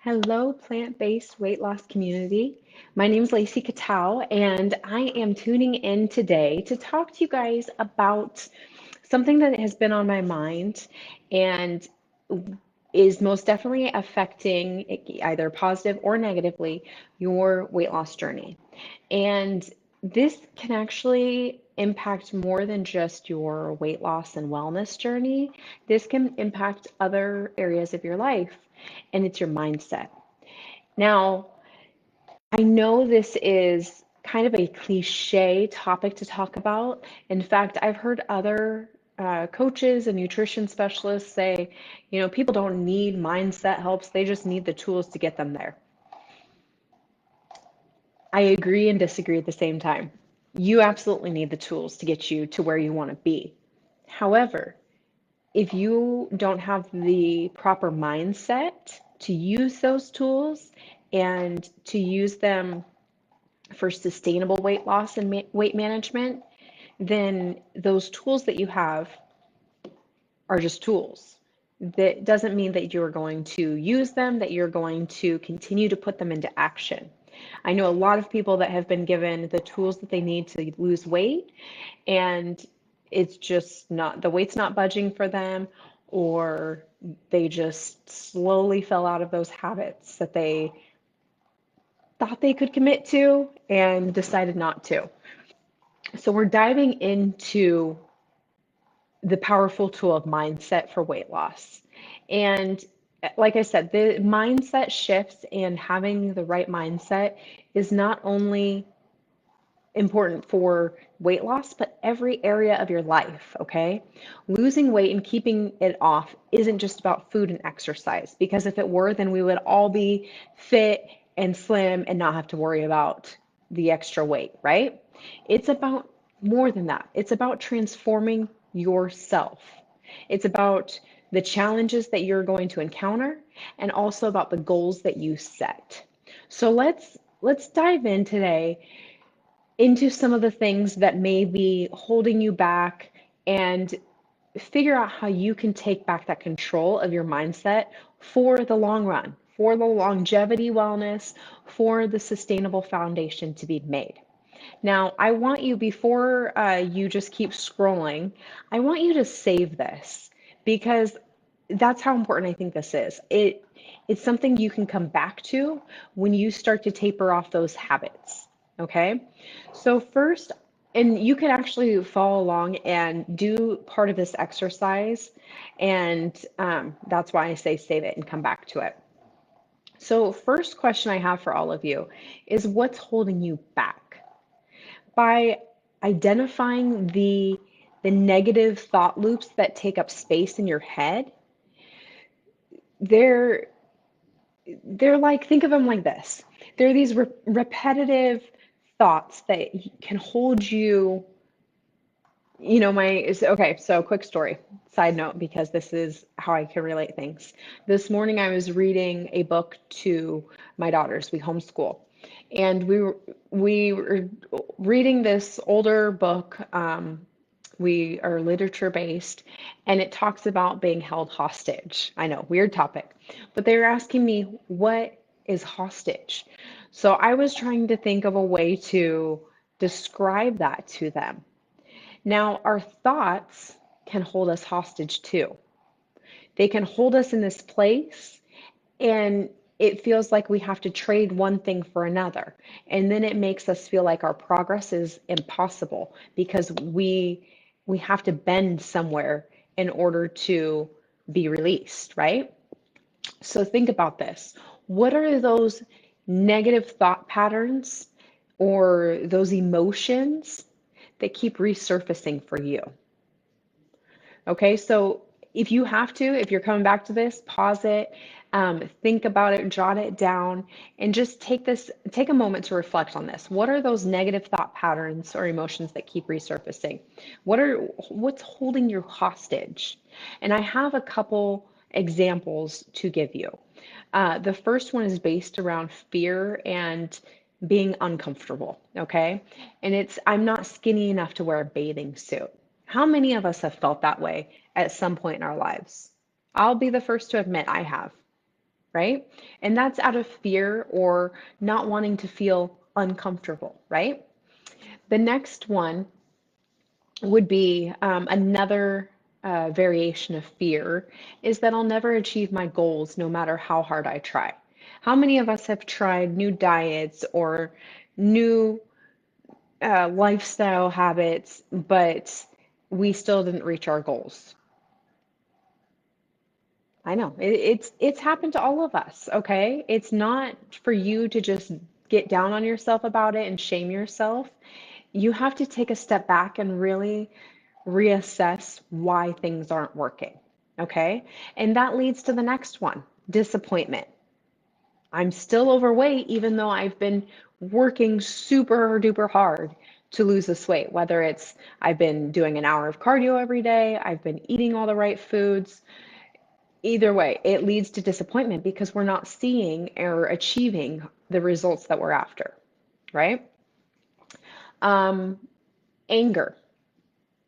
Hello, plant-based weight loss community. My name is Lacey Cattell, and I am tuning in today to talk to you guys about something that has been on my mind and is most definitely affecting either positive or negatively your weight loss journey. And this can actually impact more than just your weight loss and wellness journey. This can impact other areas of your life, and it's your mindset. Now, I know this is kind of a cliche topic to talk about. In fact, I've heard other coaches and nutrition specialists say, people don't need mindset helps, they just need the tools to get them there. I agree and disagree at the same time. You absolutely need the tools to get you to where you want to be. However, if you don't have the proper mindset to use those tools and to use them for sustainable weight loss and weight management, then those tools that you have are just tools. That doesn't mean that you're going to use them, that you're going to continue to put them into action. I know a lot of people that have been given the tools that they need to lose weight, and it's just not, the weight's not budging for them, or they just slowly fell out of those habits that they thought they could commit to and decided not to. So we're diving into the powerful tool of mindset for weight loss. And like I said, the mindset shifts and having the right mindset is not only important for weight loss, but every area of your life, okay? Losing weight and keeping it off isn't just about food and exercise, because if it were, then we would all be fit and slim and not have to worry about the extra weight, right? It's about more than that. It's about transforming yourself. It's about the challenges that you're going to encounter and also about the goals that you set. So let's dive in today into some of the things that may be holding you back and figure out how you can take back that control of your mindset for the long run, for the longevity wellness, for the sustainable foundation to be made. Now, I want you, before you just keep scrolling, I want you to save this because that's how important I think this is. It's something you can come back to when you start to taper off those habits. Okay? So first, and you can actually follow along and do part of this exercise, and that's why I say save it and come back to it. So first question I have for all of you is what's holding you back? By identifying the negative thought loops that take up space in your head, they're they're like, think of them like this. They're these repetitive thoughts that can hold you, okay, so quick story, side note, because this is how I can relate things. This morning I was reading a book to my daughters. We homeschool. And we were reading this older book. We are literature based, and it talks about being held hostage. I know, weird topic, but they were asking me, what is hostage? So I was trying to think of a way to describe that to them. Now, our thoughts can hold us hostage too. They can hold us in this place, and it feels like we have to trade one thing for another. And then it makes us feel like our progress is impossible because we have to bend somewhere in order to be released, right? So think about this. What are those negative thought patterns or those emotions that keep resurfacing for you? Okay, so if you have to, if you're coming back to this, pause it, think about it, jot it down, and just take a moment to reflect on this. What are those negative thought patterns or emotions that keep resurfacing? What's holding you hostage? And I have a couple examples to give you. The first one is based around fear and being uncomfortable, okay? And it's, I'm not skinny enough to wear a bathing suit. How many of us have felt that way at some point in our lives? I'll be the first to admit I have. right? And that's out of fear or not wanting to feel uncomfortable, right? The next one would be another variation of fear is that I'll never achieve my goals no matter how hard I try. How many of us have tried new diets or new lifestyle habits, but we still didn't reach our goals? I know it's happened to all of us, okay? It's not for you to just get down on yourself about it and shame yourself. You have to take a step back and really reassess why things aren't working, okay? And that leads to the next one, disappointment. I'm still overweight even though I've been working super duper hard to lose this weight, whether it's I've been doing an hour of cardio every day, I've been eating all the right foods. Either way, it leads to disappointment because we're not seeing or achieving the results that we're after, right? Um, Anger.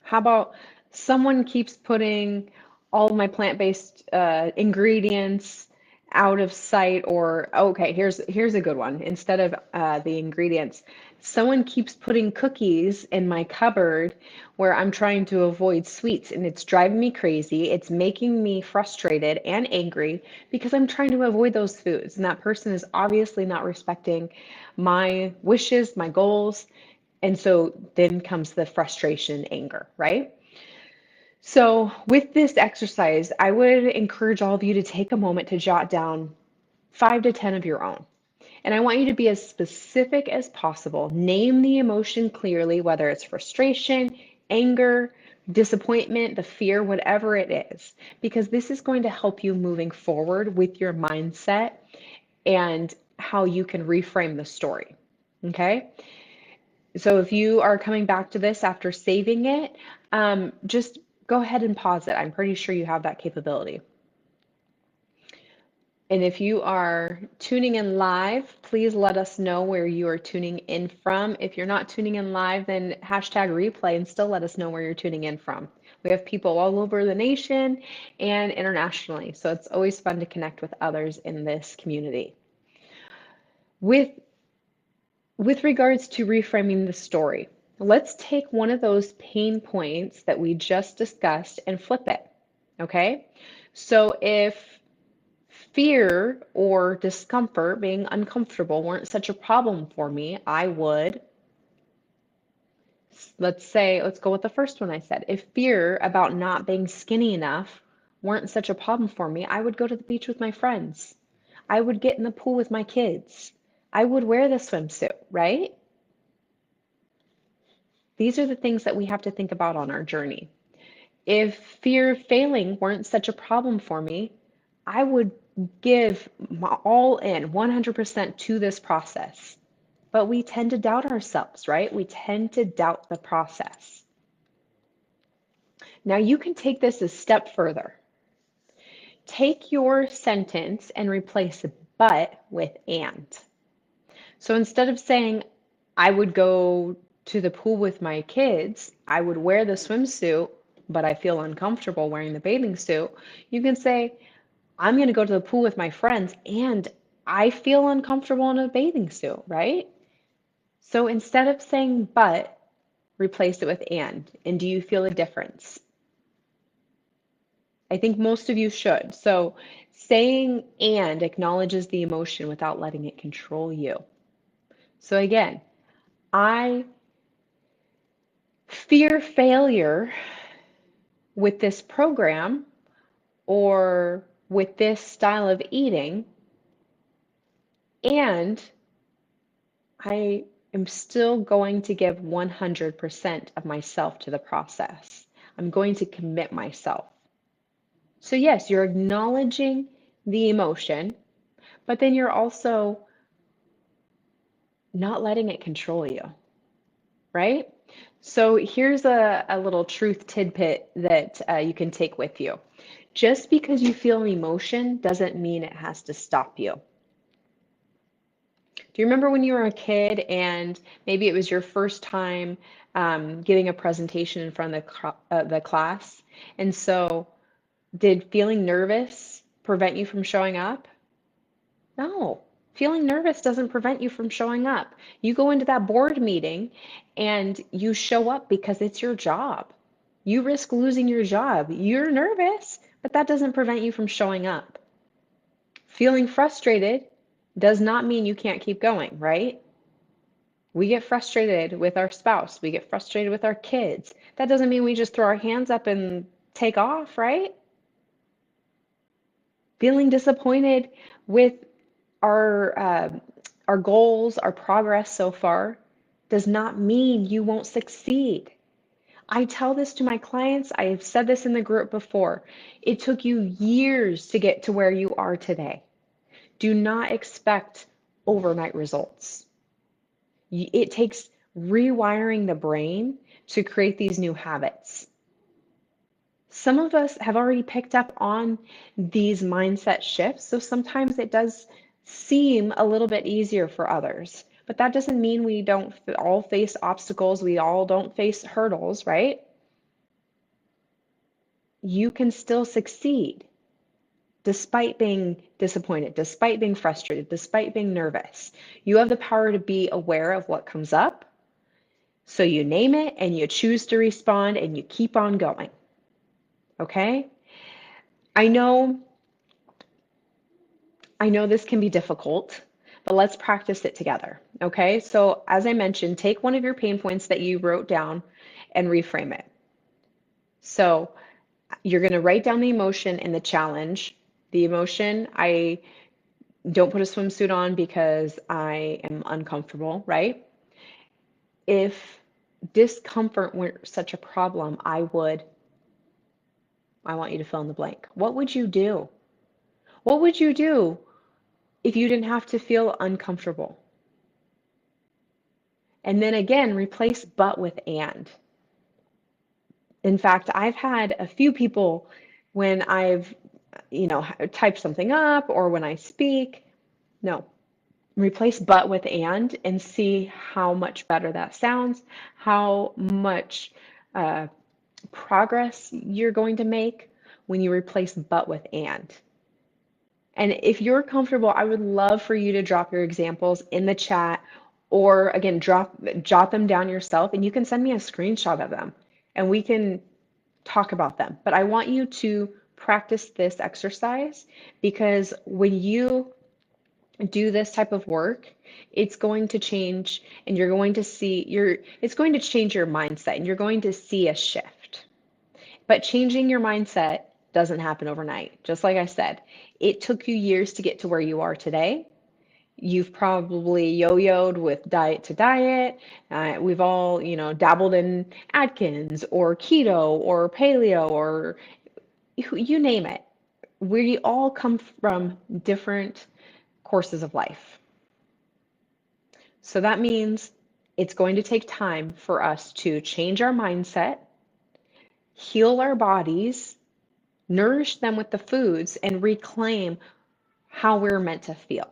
How about someone keeps putting all of my plant-based ingredients out of sight, or okay, here's a good one. Instead of the ingredients, someone keeps putting cookies in my cupboard where I'm trying to avoid sweets, and it's driving me crazy. It's making me frustrated and angry because I'm trying to avoid those foods, and that person is obviously not respecting my wishes, my goals, and so then comes the frustration and anger, right? So, with this exercise, I would encourage all of you to take a moment to jot down 5 to 10 of your own. And I want you to be as specific as possible. Name the emotion clearly, whether it's frustration, anger, disappointment, the fear, whatever it is, because this is going to help you moving forward with your mindset and how you can reframe the story. Okay? So if you are coming back to this after saving it, just go ahead and pause it. I'm pretty sure you have that capability. And if you are tuning in live, please let us know where you are tuning in from. If you're not tuning in live, then hashtag replay and still let us know where you're tuning in from. We have people all over the nation and internationally, so it's always fun to connect with others in this community. With With regards to reframing the story, let's take one of those pain points that we just discussed and flip it. Okay? So if fear or discomfort, being uncomfortable, weren't such a problem for me, I would, let's go with the first one I said. If fear about not being skinny enough weren't such a problem for me, I would go to the beach with my friends. I would get in the pool with my kids. I would wear the swimsuit, right? These are the things that we have to think about on our journey. If fear of failing weren't such a problem for me, I would give my all in 100% to this process. But we tend to doubt ourselves, right? We tend to doubt the process. Now you can take this a step further. Take your sentence and replace but with and. So instead of saying, I would go to the pool with my kids, I would wear the swimsuit, but I feel uncomfortable wearing the bathing suit, you can say, I'm going to go to the pool with my friends and I feel uncomfortable in a bathing suit, right? So instead of saying but, replace it with and. And do you feel a difference? I think most of you should. So saying and acknowledges the emotion without letting it control you. So again, I fear failure with this program or with this style of eating, and I am still going to give 100% of myself to the process. I'm going to commit myself. So, yes, you're acknowledging the emotion, but then you're also not letting it control you, right? So, here's a little truth tidbit that you can take with you. Just because you feel an emotion doesn't mean it has to stop you. Do you remember when you were a kid and maybe it was your first time giving a presentation in front of the class? And so, did feeling nervous prevent you from showing up? No, feeling nervous doesn't prevent you from showing up. You go into that board meeting and you show up because it's your job. You risk losing your job. You're nervous, but that doesn't prevent you from showing up. Feeling frustrated does not mean you can't keep going, right? We get frustrated with our spouse. We get frustrated with our kids. That doesn't mean we just throw our hands up and take off, right? Feeling disappointed with our our goals, our progress so far does not mean you won't succeed. I tell this to my clients. I have said this in the group before. It took you years to get to where you are today. Do not expect overnight results. It takes rewiring the brain to create these new habits. Some of us have already picked up on these mindset shifts, so sometimes it does seem a little bit easier for others. But that doesn't mean we don't all face obstacles, we all don't face hurdles, right? You can still succeed despite being disappointed, despite being frustrated, despite being nervous. You have the power to be aware of what comes up, so you name it and you choose to respond and you keep on going. Okay? I know I know this can be difficult, but let's practice it together. Okay? So, as I mentioned, take one of your pain points that you wrote down and reframe it. So, you're going to write down the emotion and the challenge. The emotion, I don't put a swimsuit on because I am uncomfortable, right? If discomfort weren't such a problem, I want you to fill in the blank. What would you do? What would you do if you didn't have to feel uncomfortable? And then again, replace but with and. In fact, I've had a few people when I've, typed something up or when I speak, no, replace but with and see how much better that sounds, how much uh, progress you're going to make when you replace but with and. And if you're comfortable, I would love for you to drop your examples in the chat or again, jot them down yourself and you can send me a screenshot of them and we can talk about them. But I want you to practice this exercise because when you do this type of work, it's going to change and you're going to see it's going to change your mindset and you're going to see a shift. But changing your mindset doesn't happen overnight. Just like I said, it took you years to get to where you are today. You've probably yo-yoed with diet to diet. We've all, dabbled in Atkins or keto or paleo or you name it. We all come from different courses of life. So that means it's going to take time for us to change our mindset, heal our bodies, nourish them with the foods, and reclaim how we're meant to feel.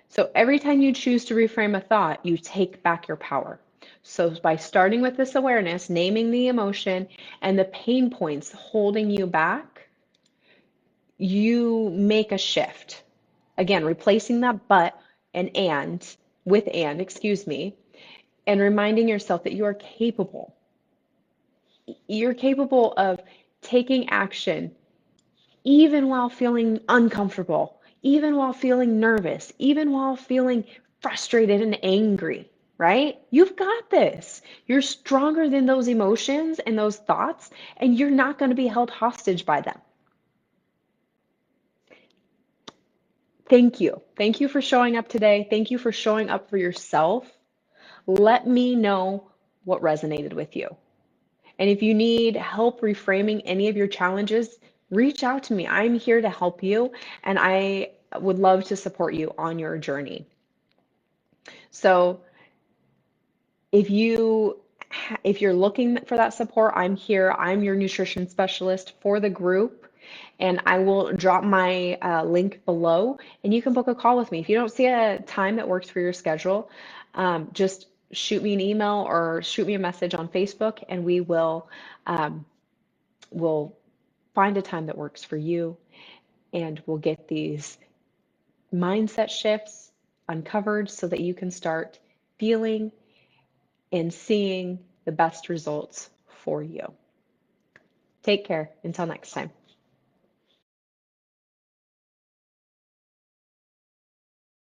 So every time you choose to reframe a thought, you take back your power. So by starting with this awareness, naming the emotion and the pain points holding you back, you make a shift. Again, replacing that but and with excuse me, and reminding yourself that you are capable. You're capable of taking action even while feeling uncomfortable, even while feeling nervous, even while feeling frustrated and angry, right? You've got this. You're stronger than those emotions and those thoughts, and you're not going to be held hostage by them. Thank you. Thank you for showing up today. Thank you for showing up for yourself. Let me know what resonated with you. And if you need help reframing any of your challenges, reach out to me. I'm here to help you, and I would love to support you on your journey. So if you're looking for that support, I'm here. I'm your nutrition specialist for the group, and I will drop my link below, and you can book a call with me. If you don't see a time that works for your schedule, just shoot me an email or shoot me a message on Facebook, and um, we'll find a time that works for you, and we'll get these mindset shifts uncovered so that you can start feeling and seeing the best results for you. Take care. Until next time.